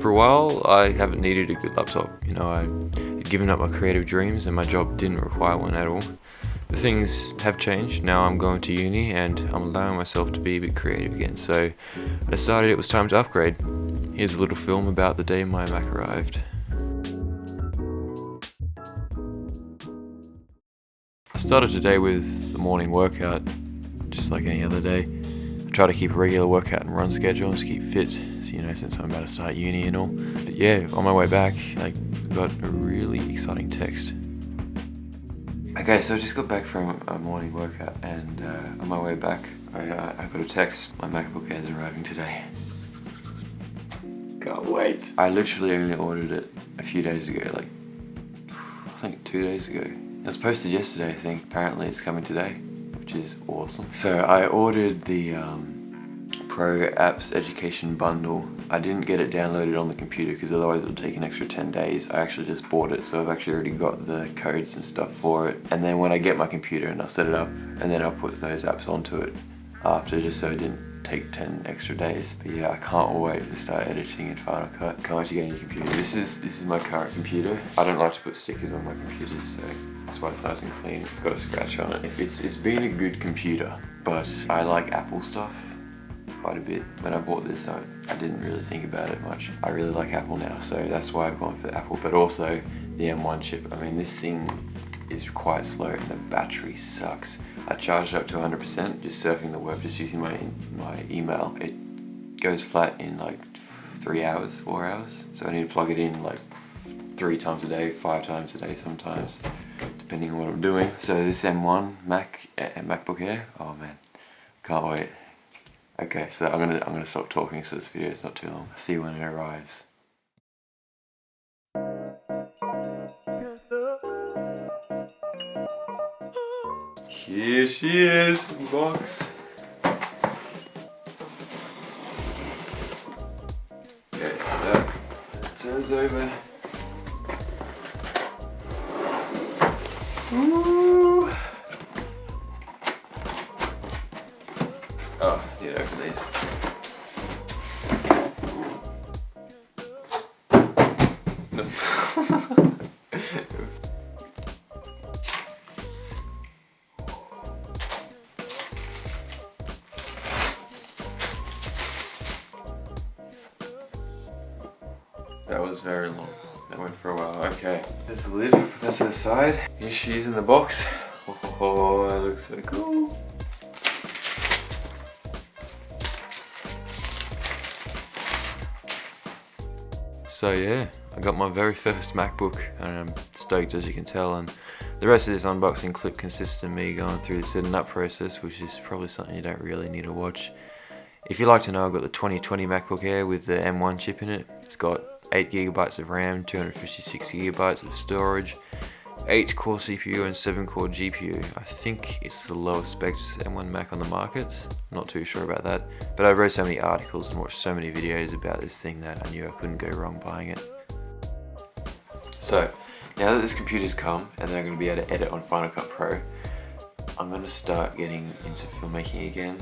For a while, I haven't needed a good laptop. You know, I'd given up my creative dreams and my job didn't require one at all. But things have changed. Now I'm going to uni and I'm allowing myself to be a bit creative again. So I decided it was time to upgrade. Here's a little film about the day my Mac arrived. I started today with the morning workout, just like any other day. I try to keep a regular workout and run schedule to keep fit, you know, since I'm about to start uni and all. But yeah, on my way back, I got a really exciting text. Okay, so I just got back from a morning workout and on my way back, I got a text. My MacBook Air is arriving today. Can't wait. I literally only ordered it a few days ago, like, I think 2 days ago. It was posted yesterday, I think. Apparently it's coming today, which is awesome. So I ordered the Pro Apps Education Bundle. I didn't get it downloaded on the computer because otherwise it would take an extra 10 days. I actually just bought it, so I've actually already got the codes and stuff for it. And then when I get my computer and I'll set it up, and then I'll put those apps onto it after, just so it didn't take 10 extra days. But yeah, I can't wait to start editing in Final Cut. Can't wait to get a new computer. This is my current computer. I don't like to put stickers on my computers, so that's why it's nice and clean. It's got a scratch on it. It's been a good computer, but I like Apple stuff quite a bit. When I bought this, I didn't really think about it much. I really like Apple now, so that's why I've gone for Apple, but also the M1 chip. I mean, this thing is quite slow and the battery sucks. I charged it up to 100%, just surfing the web, just using my email. It goes flat in like 3 hours, 4 hours. So I need to plug it in like 3 times a day, 5 times a day sometimes, depending on what I'm doing. So this M1 MacBook Air, oh man, can't wait. Okay, so I'm gonna stop talking so this video is not too long. See you when it arrives. Here she is, in the box. Okay, so that turns over. Ooh. Oh, I need to open these. No. That was very long. That went for a while. Okay, there's the lid. Put that to the side. Here she is in the box. Oh, that looks so cool. So yeah, I got my very first MacBook and I'm stoked, as you can tell, and the rest of this unboxing clip consists of me going through the setting up process, which is probably something you don't really need to watch. If you'd like to know, I've got the 2020 MacBook Air with the M1 chip in it. It's got 8GB of RAM, 256GB of storage, 8-core CPU and 7-core GPU. I think it's the lowest specs M1 Mac on the market. I'm not too sure about that, but I read so many articles and watched so many videos about this thing that I knew I couldn't go wrong buying it. So, now that this computer's come and then I'm going to be able to edit on Final Cut Pro, I'm going to start getting into filmmaking again,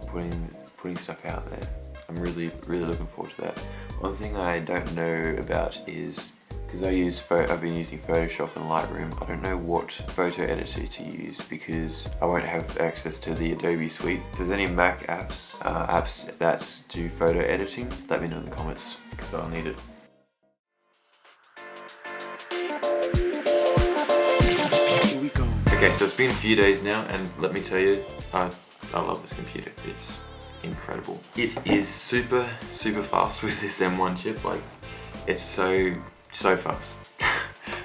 putting stuff out there. I'm really looking forward to that. One thing I don't know about is, because I've been using Photoshop and Lightroom, I don't know what photo editor to use because I won't have access to the Adobe suite. If there's any Mac apps that do photo editing, let me know in the comments because I'll need it. Here we go. Okay, so it's been a few days now, and let me tell you, I love this computer. It's incredible. It is super fast with this M1 chip. Like, it's so fast.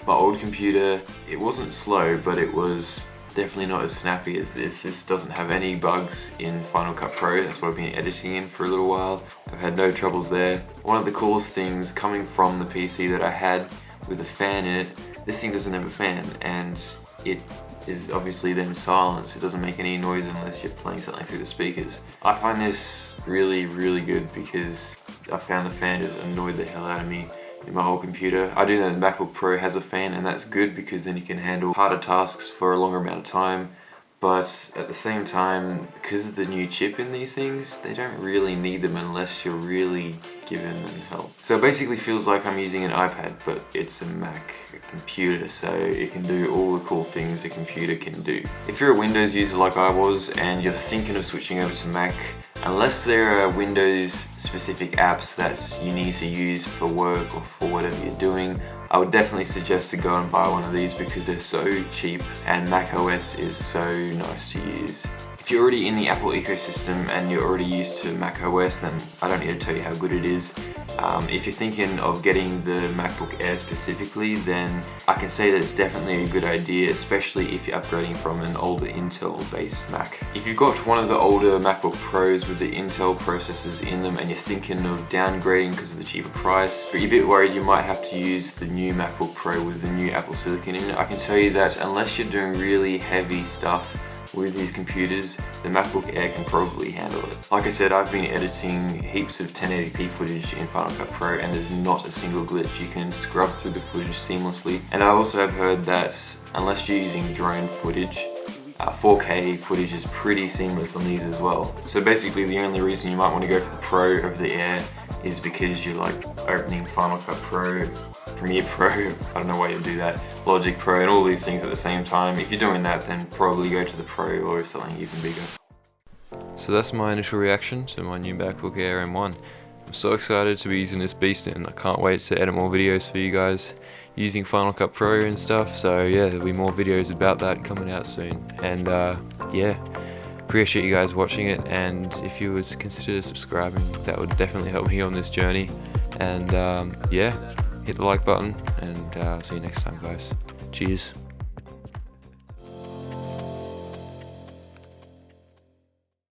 My old computer, it wasn't slow, but it was definitely not as snappy as this. This doesn't have any bugs in Final Cut Pro. That's what I've been editing in for a little while. I've had no troubles there. One of the coolest things coming from the PC that I had with a fan in it, this thing doesn't have a fan, and it is obviously then silent, so it doesn't make any noise unless you're playing something through the speakers. I find this really good because I found the fan just annoyed the hell out of me in my old computer. I do know the MacBook Pro has a fan, and that's good because then you can handle harder tasks for a longer amount of time, but at the same time, because of the new chip in these things, they don't really need them unless you're really giving them help. So it basically feels like I'm using an iPad, but it's a Mac, a computer, so it can do all the cool things a computer can do. If you're a Windows user like I was and you're thinking of switching over to Mac, unless there are Windows specific apps that you need to use for work or for whatever you're doing, I would definitely suggest to go and buy one of these because they're so cheap and Mac OS is so nice to use. If you're already in the Apple ecosystem and you're already used to Mac OS, then I don't need to tell you how good it is. If you're thinking of getting the MacBook Air specifically, then I can say that it's definitely a good idea, especially if you're upgrading from an older Intel-based Mac. If you've got one of the older MacBook Pros with the Intel processors in them and you're thinking of downgrading because of the cheaper price, but you're a bit worried you might have to use the new MacBook Pro with the new Apple Silicon in it, I can tell you that unless you're doing really heavy stuff with these computers, the MacBook Air can probably handle it. Like I said, I've been editing heaps of 1080p footage in Final Cut Pro and there's not a single glitch. You can scrub through the footage seamlessly. And I also have heard that unless you're using drone footage, 4K footage is pretty seamless on these as well. So basically the only reason you might want to go for the Pro over the Air is because you're like opening Final Cut Pro, Premiere Pro, I don't know why you'd do that, Logic Pro and all these things at the same time. If you're doing that, then probably go to the Pro or something even bigger. So that's my initial reaction to my new MacBook Air M1. I'm so excited to be using this beast and I can't wait to edit more videos for you guys using Final Cut Pro and stuff. So yeah, there'll be more videos about that coming out soon. And yeah, appreciate you guys watching it, and if you would consider subscribing, that would definitely help me on this journey. And yeah, hit the like button, and I'll see you next time, guys. Cheers.